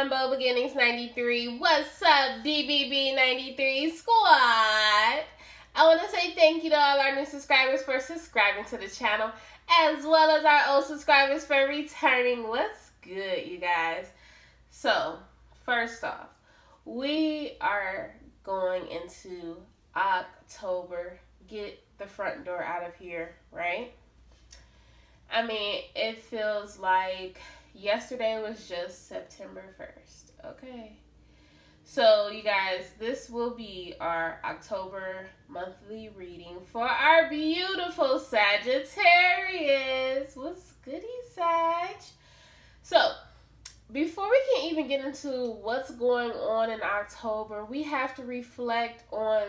Rumbo Beginnings 93. What's up, DBB 93 Squad? I want to say thank you to all our new subscribers for subscribing to the channel, as well as our old subscribers for returning. What's good, you guys? So, first off, we are going into October. Get the front door out of here, right? I mean, it feels like yesterday was just September 1st, okay? So, you guys, this will be our October monthly reading for our beautiful Sagittarius. What's goody, Sag? So, before we can even get into what's going on in October, we have to reflect on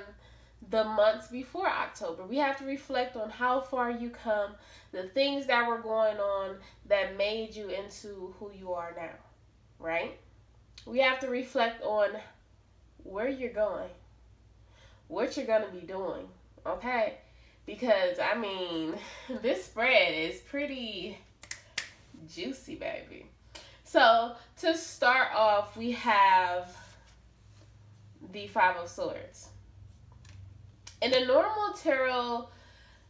the months before October. We have to reflect on how far you come, the things that were going on that made you into who you are now, right? We have to reflect on where you're going, what you're going to be doing, okay? Because, I mean, this spread is pretty juicy, baby. So, to start off, we have the Five of Swords. In a normal tarot,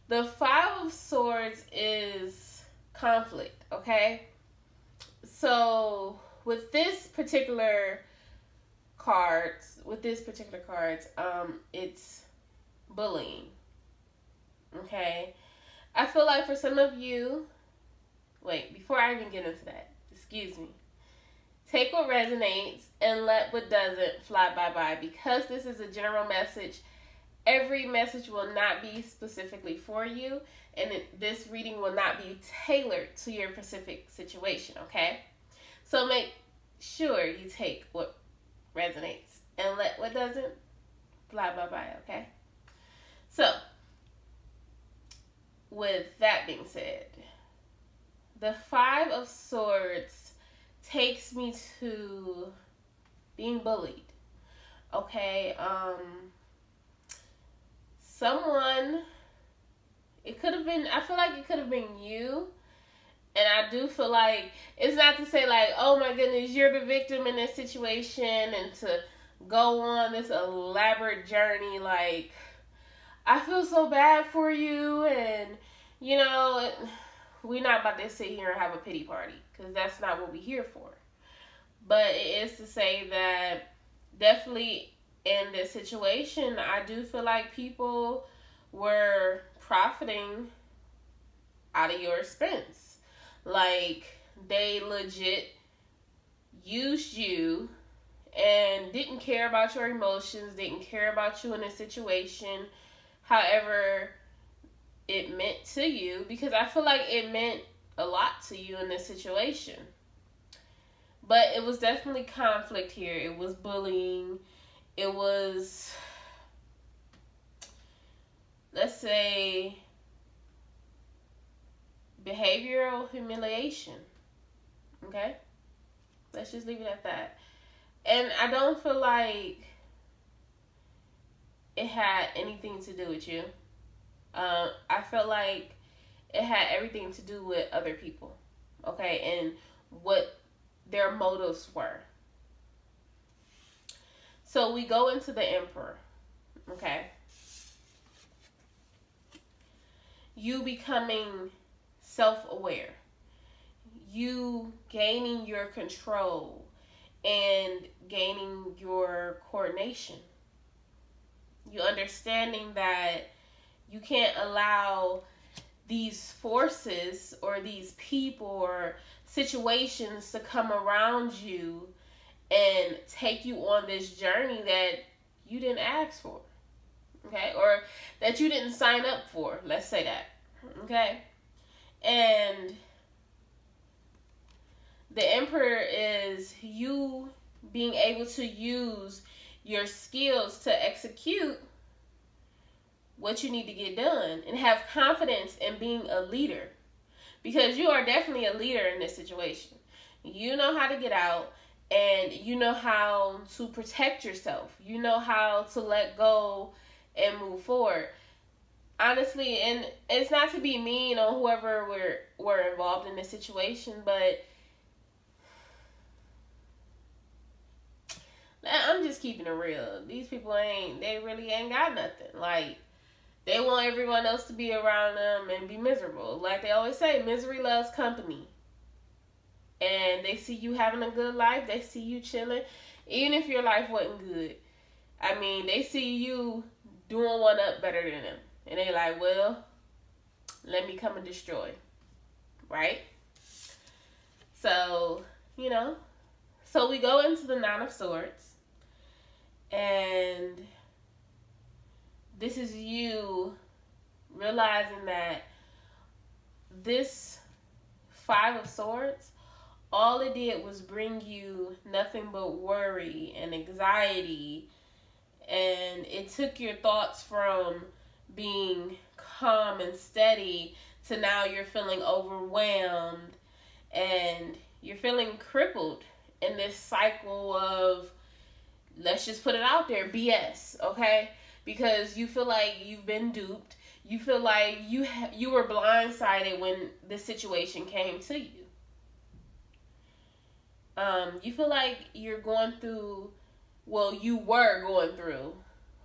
the Five of Swords is conflict, okay? So, with this particular cards, it's bullying, okay? I feel like for some of you, wait, before I even get into that, excuse me. Take what resonates and let what doesn't fly bye-bye. Because this is a general message, every message will not be specifically for you, and this reading will not be tailored to your specific situation, okay? So make sure you take what resonates and let what doesn't fly bye-bye, okay? So, with that being said, the Five of Swords takes me to being bullied, okay? Someone, it could have been, I feel like it could have been you, and I do feel like, it's not to say like, oh my goodness, you're the victim in this situation, and to go on this elaborate journey, like, I feel so bad for you, and, you know, we're not about to sit here and have a pity party, because that's not what we're here for. But it is to say that definitely in this situation, I do feel like people were profiting out of your expense. Like, they legit used you and didn't care about your emotions, didn't care about you in this situation, however it meant to you, because I feel like it meant a lot to you in this situation. But it was definitely conflict here. It was bullying. It was, let's say, behavioral humiliation. Okay? Let's just leave it at that. And I don't feel like it had anything to do with you. I felt like it had everything to do with other people, okay, and what their motives were. So we go into the Emperor, okay? You becoming self-aware. You gaining your control and gaining your coordination. You understanding that you can't allow these forces or these people or situations to come around you and take you on this journey that you didn't ask for, okay? Or that you didn't sign up for, let's say that, okay? And the Emperor is you being able to use your skills to execute what you need to get done and have confidence in being a leader, because you are definitely a leader in this situation. You know how to get out, and you know how to protect yourself. You know how to let go and move forward. Honestly, and it's not to be mean on whoever were involved in this situation, but I'm just keeping it real. These people they really ain't got nothing. Like, they want everyone else to be around them and be miserable. Like they always say, misery loves company. And they see you having a good life. They see you chilling. Even if your life wasn't good. I mean, they see you doing one up better than them. And they like, well, let me come and destroy. Right? So, you know. So we go into the Nine of Swords. And this is you realizing that this Five of Swords, all it did was bring you nothing but worry and anxiety. And it took your thoughts from being calm and steady to now you're feeling overwhelmed. And you're feeling crippled in this cycle of, let's just put it out there, BS, okay? Because you feel like you've been duped. You feel like you were blindsided when this situation came to you. You feel like you're going through, well, you were going through,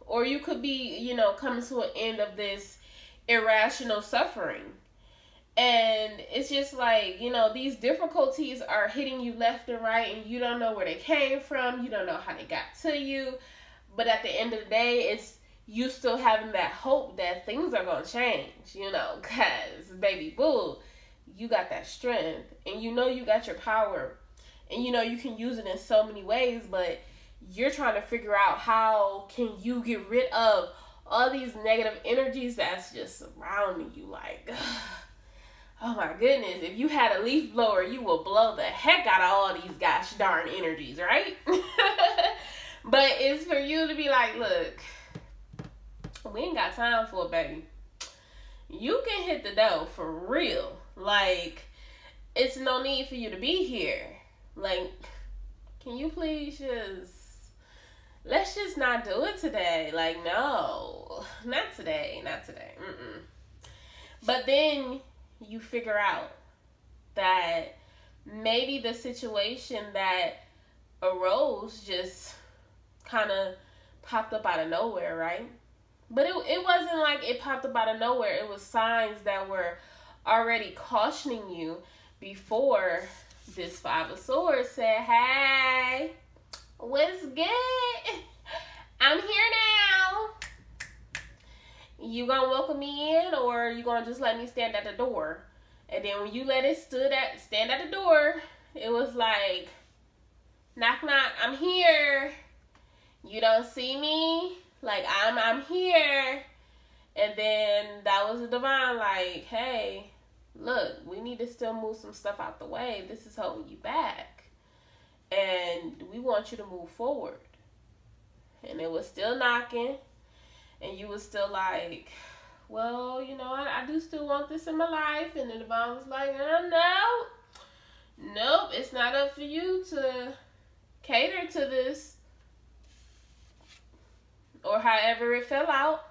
or you could be, you know, coming to an end of this irrational suffering. And it's just like, you know, these difficulties are hitting you left and right, and you don't know where they came from. You don't know how they got to you. But at the end of the day, it's you still having that hope that things are going to change, you know, because, baby boo, you got that strength, and you know you got your power, and you know you can use it in so many ways, but you're trying to figure out how can you get rid of all these negative energies that's just surrounding you. Like, oh my goodness, if you had a leaf blower, you will blow the heck out of all these gosh darn energies, right? But it's for you to be like, look, we ain't got time for it, baby. You can hit the dough for real. Like, it's no need for you to be here. Like, can you please let's just not do it today. Like, no, not today, not today. But then you figure out that maybe the situation that arose just kind of popped up out of nowhere, right? But it wasn't like it popped up out of nowhere. It was signs that were already cautioning you before this Five of Swords said, hey, what's good? I'm here now. You gonna welcome me in, or you gonna just let me stand at the door? And then when you let it stand at the door, it was like, knock, knock, I'm here. You don't see me? Like, I'm here. And then that was the divine, like, hey, look, we need to still move some stuff out the way. This is holding you back. And we want you to move forward. And it was still knocking. And you was still like, well, you know, I do still want this in my life. And the divine was like, no. Nope, it's not up for you to cater to this. Or however it fell out.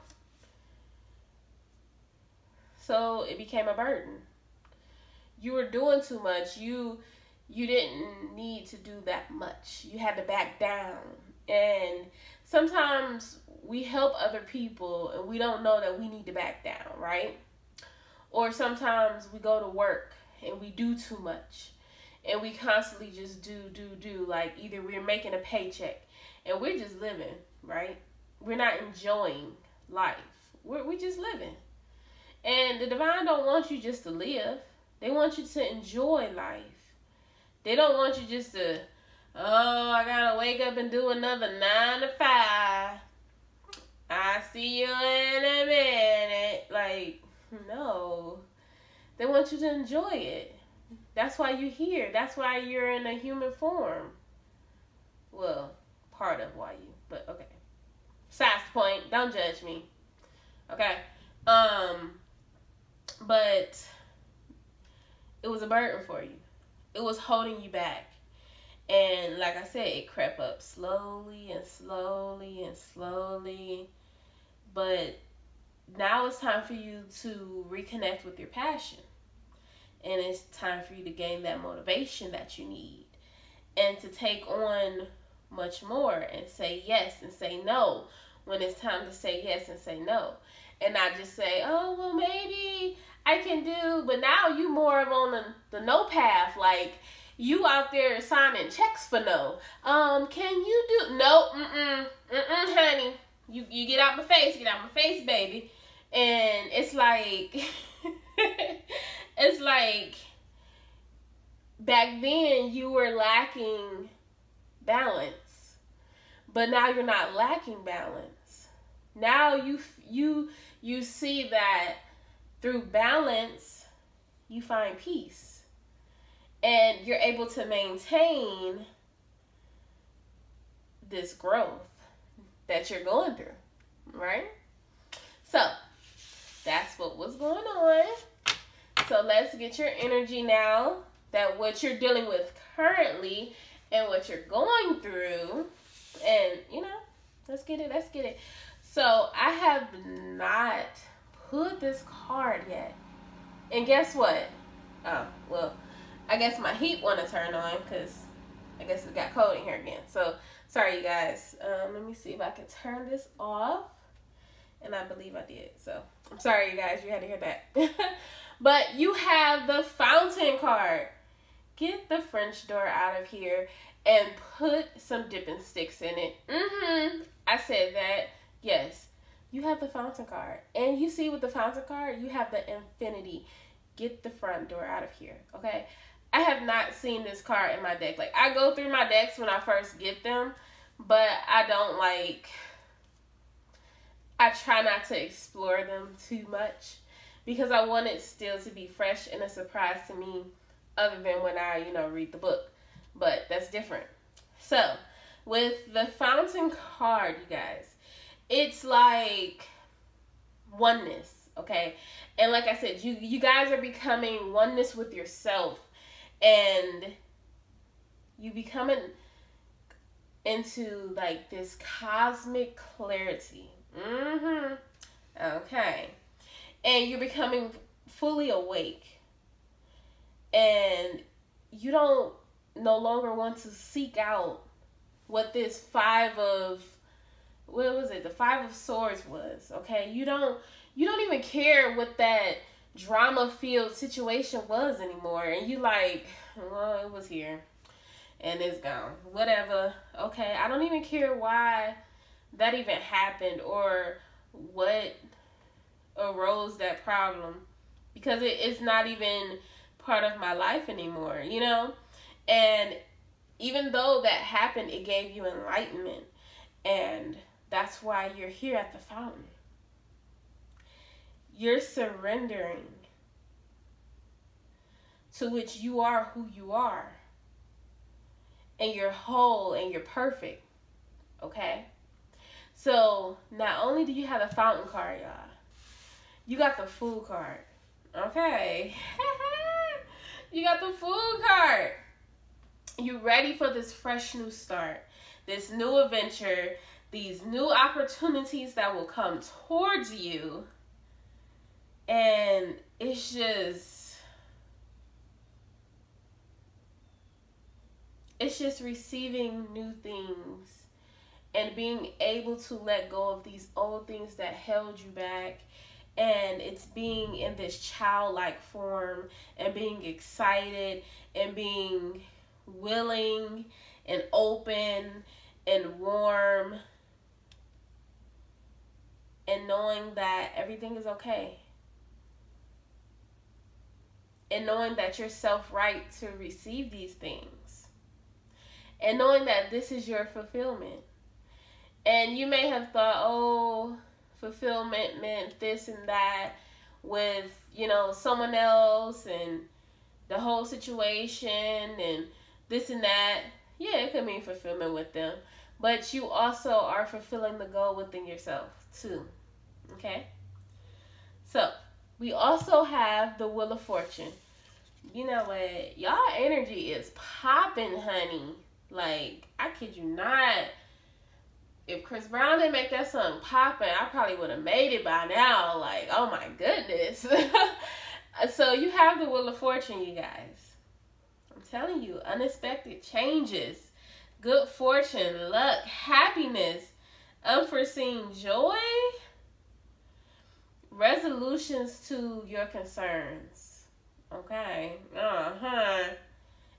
So it became a burden. You were doing too much. You didn't need to do that much. You had to back down. And sometimes we help other people and we don't know that we need to back down, right? Or sometimes we go to work and we do too much. And we constantly just do. Like, either we're making a paycheck and we're just living, right? We're not enjoying life. We're just living. And the divine don't want you just to live. They want you to enjoy life. They don't want you just to, oh, I gotta wake up and do another 9 to 5. I see you in a minute. Like, no. They want you to enjoy it. That's why you're here. That's why you're in a human form. Well, part of why you, but okay. Besides the point, don't judge me. Okay. But it was a burden for you. It was holding you back. And like I said, it crept up slowly and slowly and slowly. But now it's time for you to reconnect with your passion. And it's time for you to gain that motivation that you need. And to take on much more and say yes and say no when it's time to say yes and say no. And not just say, oh, well, maybe I can do, but now you more of on the no path. Like, you out there signing checks for no. Can you do, no, honey. You get out my face, baby. And it's like, it's like, back then you were lacking balance, but now you're not lacking balance. Now you see that through balance, you find peace. And you're able to maintain this growth that you're going through, right? So, that's what was going on. So, let's get your energy now, that what you're dealing with currently and what you're going through. And, you know, let's get it. So, I have not pulled this card yet. And guess what? Oh, well, I guess my heat want to turn on because I guess it got cold in here again. So, sorry, you guys. Let me see if I can turn this off. And I believe I did. So, I'm sorry, you guys. You had to hear that. But you have the Fountain card. Get the French door out of here and put some dipping sticks in it. I said that. Yes. You have the Fountain card. And you see with the Fountain card, you have the Infinity. Get the front door out of here. Okay? I have not seen this card in my deck. Like, I go through my decks when I first get them, but I don't I try not to explore them too much because I want it still to be fresh and a surprise to me other than when I, read the book. But that's different. So, with the Fountain card, you guys, it's like oneness, okay? And like I said, you guys are becoming oneness with yourself. And you becoming into like this cosmic clarity. Okay. And you're becoming fully awake. And you don't no longer want to seek out what this the 5 of Swords was. Okay. You don't even care what that drama-filled situation was anymore. And you like, well, it was here and it's gone. Whatever. Okay, I don't even care why that even happened or what arose that problem because it's not even part of my life anymore, And even though that happened, it gave you enlightenment. And that's why you're here at the fountain. You're surrendering to which you are who you are. And you're whole and you're perfect. Okay? So, not only do you have the Fountain card, y'all, you got the Fool card. Okay? You got the Fool card. You ready for this fresh new start, this new adventure, these new opportunities that will come towards you. And it's just receiving new things and being able to let go of these old things that held you back. And it's being in this childlike form and being excited and being willing and open and warm and knowing that everything is okay. And knowing that you're self-right to receive these things. And knowing that this is your fulfillment. And you may have thought, oh, fulfillment meant this and that with, someone else and the whole situation and this and that. Yeah, it could mean fulfillment with them. But you also are fulfilling the goal within yourself too. Okay? So, we also have the Wheel of Fortune. You know what? Y'all energy is popping, honey. Like, I kid you not. If Chris Brown didn't make that song poppin', I probably would have made it by now. Like, oh my goodness. So, you have the Wheel of Fortune, you guys. I'm telling you, unexpected changes, good fortune, luck, happiness, unforeseen joy, resolutions to your concerns. Okay.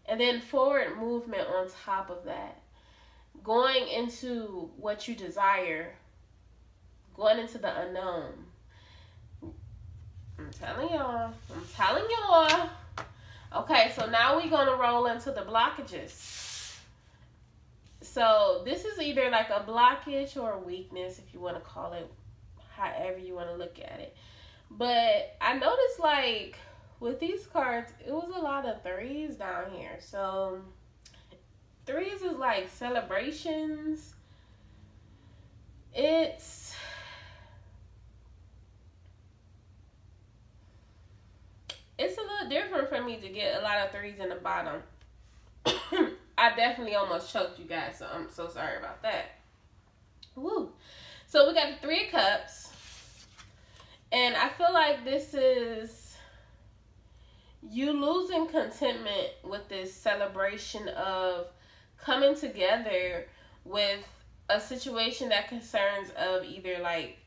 And then forward movement on top of that. Going into what you desire. Going into the unknown. I'm telling y'all. Okay, so now we're going to roll into the blockages. So this is either like a blockage or a weakness, if you want to call it however you want to look at it. But I noticed, like, with these cards, it was a lot of threes down here. So threes is like celebrations. It's a little different for me to get a lot of threes in the bottom. I definitely almost choked you guys, so I'm so sorry about that. Woo. So we got the Three of Cups. And I feel like this is you losing contentment with this celebration of coming together with a situation that concerns of either like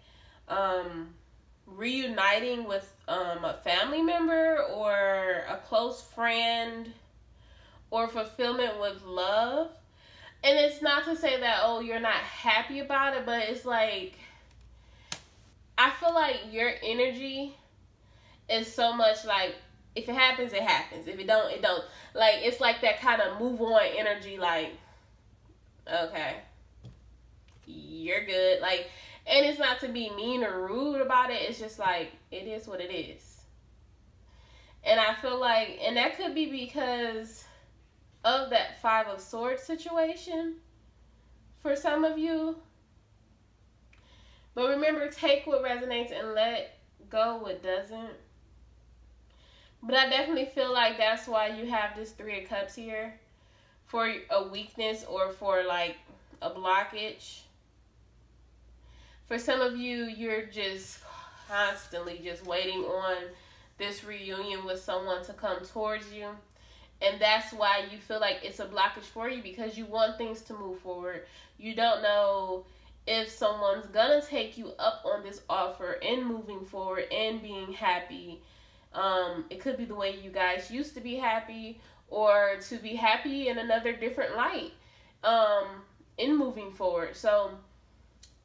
reuniting with a family member or a close friend, or fulfillment with love. And it's not to say that, oh, you're not happy about it, but it's like, I feel like your energy is so much like, if it happens, it happens. If it don't, it don't. Like, it's like that kind of move on energy, like, okay, you're good. Like, and it's not to be mean or rude about it. It's just like, it is what it is. And I feel like, and that could be because of that Five of Swords situation for some of you. But remember, take what resonates and let go what doesn't. But I definitely feel like that's why you have this Three of Cups here, for a weakness or for like a blockage. For some of you, you're just constantly just waiting on this reunion with someone to come towards you. And that's why you feel like it's a blockage for you, because you want things to move forward. You don't know if someone's gonna take you up on this offer and moving forward and being happy. It could be the way you guys used to be happy, or to be happy in another different light in moving forward. So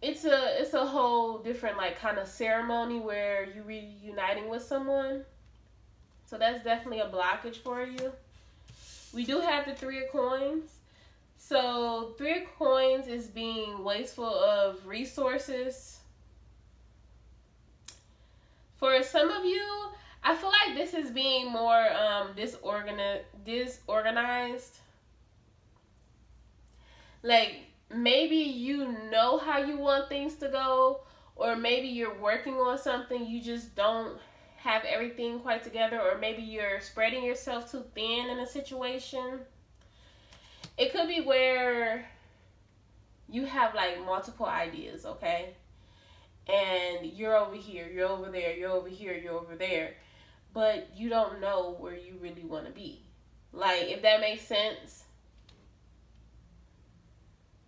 it's a whole different like kind of ceremony where you're reuniting with someone. So that's definitely a blockage for you. We do have the Three of Coins. So Three of Coins is being wasteful of resources. For some of you, I feel like this is being more disorganized. Like, maybe you know how you want things to go, or maybe you're working on something, you just don't have everything quite together, or maybe you're spreading yourself too thin in a situation. It could be where you have like multiple ideas, okay? And you're over here, you're over there, you're over here, you're over there, but you don't know where you really want to be. Like, if that makes sense.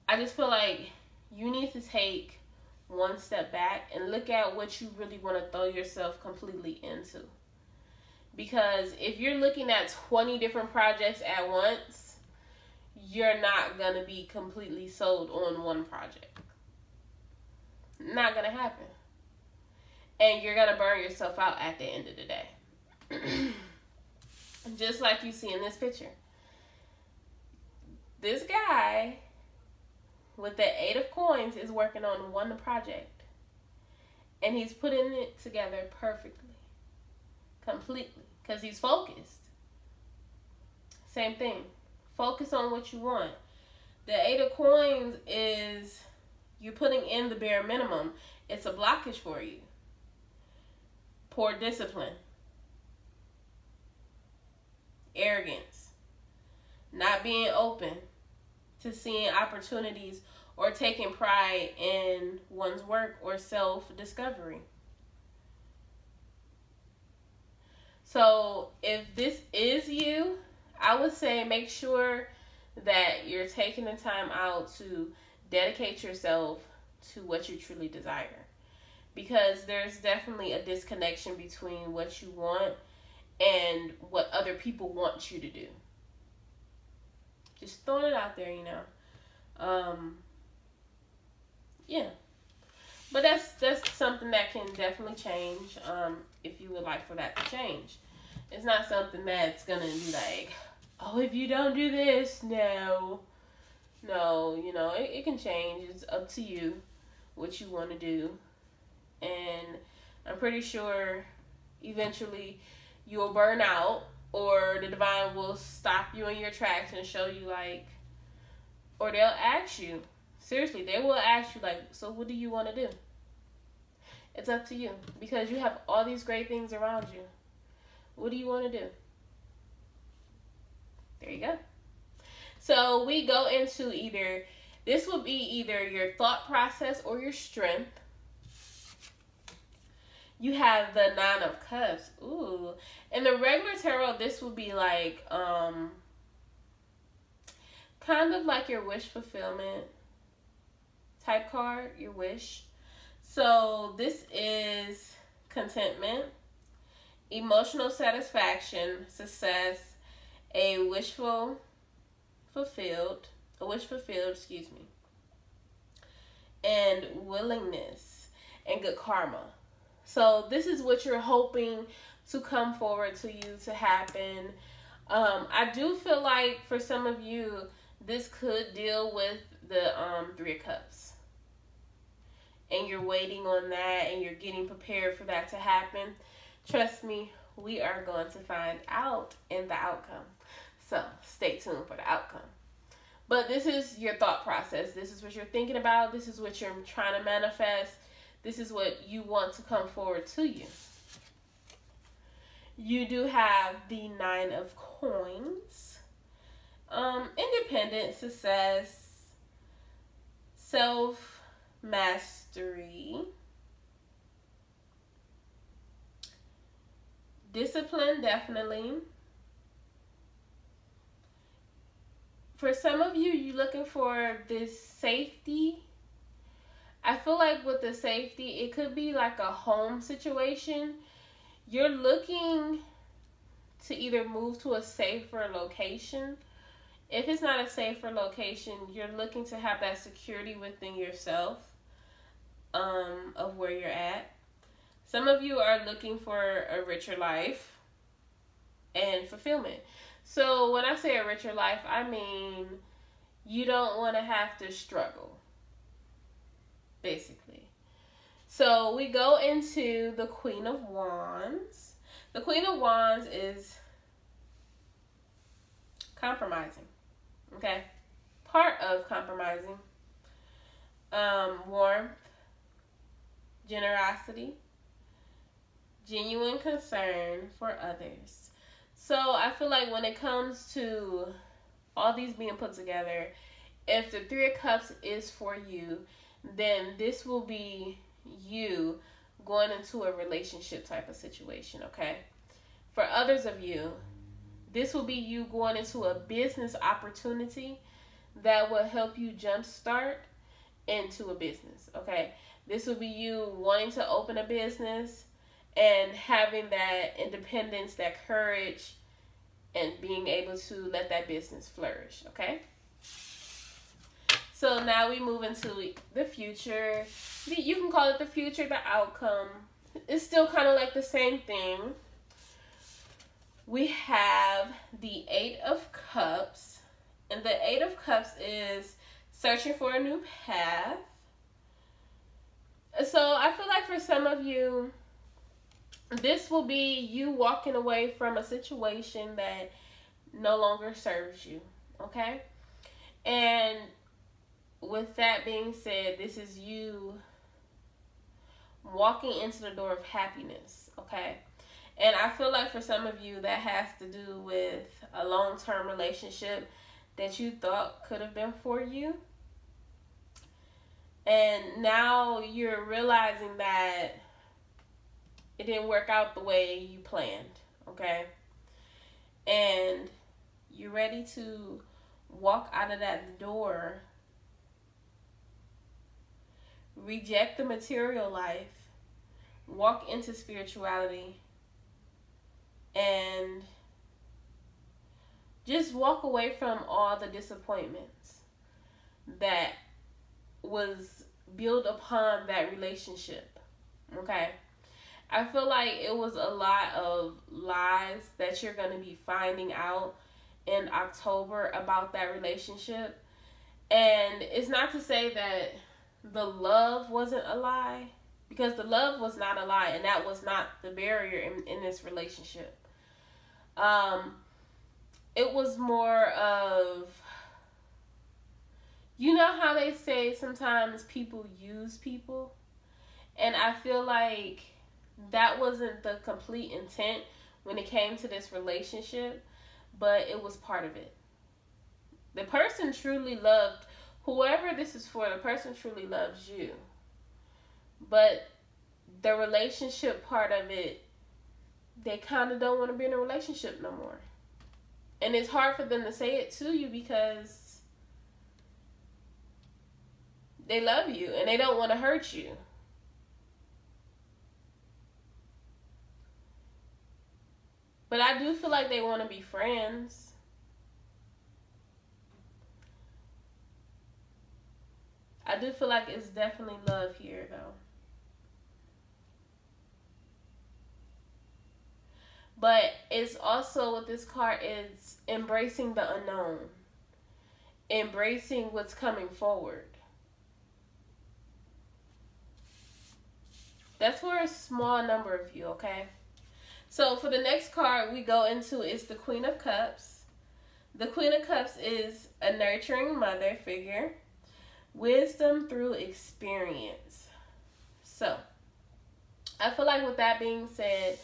I just feel like you need to take one step back and look at what you really want to throw yourself completely into. Because if you're looking at 20 different projects at once, you're not going to be completely sold on one project. Not going to happen. And you're going to burn yourself out at the end of the day. Just like you see in this picture. This guy with the Eight of Coins is working on one project. And he's putting it together perfectly. Completely. Because he's focused. Same thing. Focus on what you want. The Eight of Coins is you're putting in the bare minimum. It's a blockage for you. Poor discipline. Arrogance. Not being open to seeing opportunities or taking pride in one's work or self-discovery. So if this is you, I would say make sure that you're taking the time out to dedicate yourself to what you truly desire. Because there's definitely a disconnection between what you want and what other people want you to do. Just throwing it out there, you know. Yeah. But that's something that can definitely change, if you would like for that to change. It's not something that's going to be like, oh, if you don't do this, no. No, you know, it can change. It's up to you what you want to do. And I'm pretty sure eventually you'll burn out, or the divine will stop you in your tracks and show you, like, or they'll ask you. Seriously, they will ask you, like, so what do you want to do? It's up to you, because you have all these great things around you. What do you want to do? There you go. So we go into this will be either your thought process or your strength. You have the 9 of Cups. Ooh. In the regular tarot, this will be like, kind of like your wish fulfillment type card, your wish. So this is contentment, emotional satisfaction, success, a wish fulfilled, and willingness and good karma. So this is what you're hoping to come forward to you to happen. I do feel like for some of you, this could deal with the 3 of Cups. And you're waiting on that and you're getting prepared for that to happen. Trust me, we are going to find out in the outcome. So stay tuned for the outcome. But this is your thought process. This is what you're thinking about. This is what you're trying to manifest. This is what you want to come forward to you. You do have the 9 of Coins. Independence, success, self-mastery, discipline, definitely. For some of you, you're looking for this safety. I feel like with the safety, it could be like a home situation. You're looking to either move to a safer location. If it's not a safer location, you're looking to have that security within yourself, of where you're at. Some of you are looking for a richer life and fulfillment. So when I say a richer life, I mean you don't want to have to struggle, basically. So we go into the Queen of Wands. The Queen of Wands is compromising. Okay? Part of compromising. Warmth, generosity, genuine concern for others. So I feel like when it comes to all these being put together, if the 3 of Cups is for you, then this will be you going into a relationship type of situation, okay? For others of you, this will be you going into a business opportunity that will help you jumpstart into a business, okay? This will be you wanting to open a business and having that independence, that courage, and being able to let that business flourish, okay? So now we move into the future. You can call it the future, the outcome. It's still kind of like the same thing. We have the 8 of Cups. And the 8 of Cups is searching for a new path. So I feel like for some of you, this will be you walking away from a situation that no longer serves you, okay? And with that being said, this is you walking into the door of happiness, okay? And I feel like for some of you, that has to do with a long-term relationship that you thought could have been for you. And now you're realizing that it didn't work out the way you planned, okay? And you're ready to walk out of that door, reject the material life, walk into spirituality, and just walk away from all the disappointments that was built upon that relationship. Okay? I feel like it was a lot of lies that you're going to be finding out in October about that relationship. And it's not to say that the love wasn't a lie, because the love was not a lie, and that was not the barrier in this relationship. It was more of, you know how they say sometimes people use people? And I feel like that wasn't the complete intent when it came to this relationship, but it was part of it. The person truly loved, whoever this is for, the person truly loves you. But the relationship part of it, they kind of don't want to be in a relationship no more. And it's hard for them to say it to you because they love you and they don't want to hurt you. But I do feel like they want to be friends. I do feel like it's definitely love here, though. But it's also, with this card, is embracing the unknown. Embracing what's coming forward. That's for a small number of you, okay? So for the next card we go into is the Queen of Cups. The Queen of Cups is a nurturing mother figure. Wisdom through experience. So, I feel like with that being said,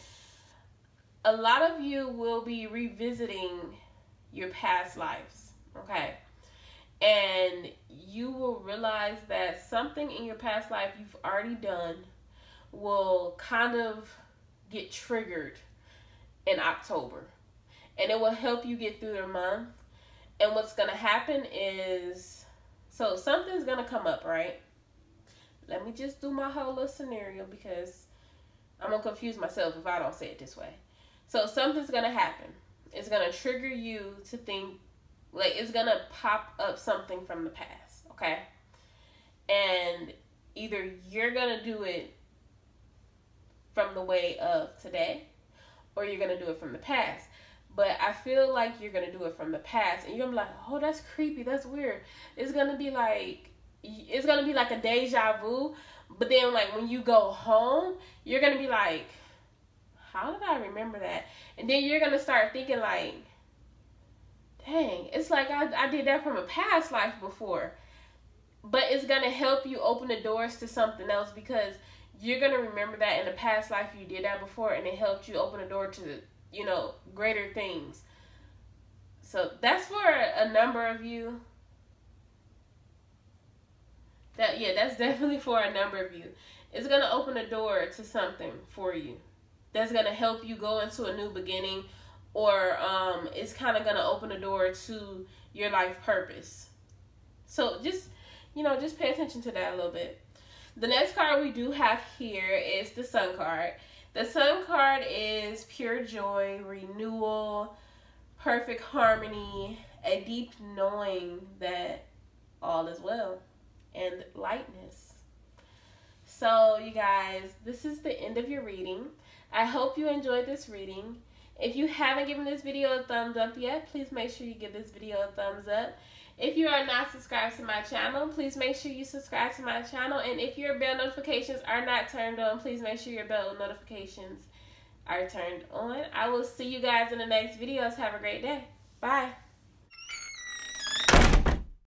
a lot of you will be revisiting your past lives, okay? And you will realize that something in your past life you've already done will kind of get triggered in October. And it will help you get through the month. And what's going to happen is, so something's going to come up, right? Let me just do my whole little scenario because I'm going to confuse myself if I don't say it this way. So something's going to happen. It's going to trigger you to think, like, it's going to pop up something from the past, okay? And either you're going to do it from the way of today, or you're going to do it from the past. But I feel like you're going to do it from the past, and you're going to be like, oh, that's creepy, that's weird. It's going to be like a deja vu, but then, like, when you go home, you're going to be like, how did I remember that? And then you're going to start thinking, like, dang, it's like I did that from a past life before. But it's going to help you open the doors to something else, because you're going to remember that in a past life you did that before, and it helped you open the door to, you know, greater things. So that's for a number of you. That's definitely for a number of you. It's going to open a door to something for you that's going to help you go into a new beginning, or it's kind of going to open a door to your life purpose. So just pay attention to that a little bit. The next card we do have here is the Sun card. The Sun card is pure joy, renewal, perfect harmony, a deep knowing that all is well, and lightness. So, you guys, this is the end of your reading. I hope you enjoyed this reading. If you haven't given this video a thumbs up yet, please make sure you give this video a thumbs up. If you are not subscribed to my channel, please make sure you subscribe to my channel. And if your bell notifications are not turned on, please make sure your bell notifications are turned on. I will see you guys in the next videos. Have a great day. Bye.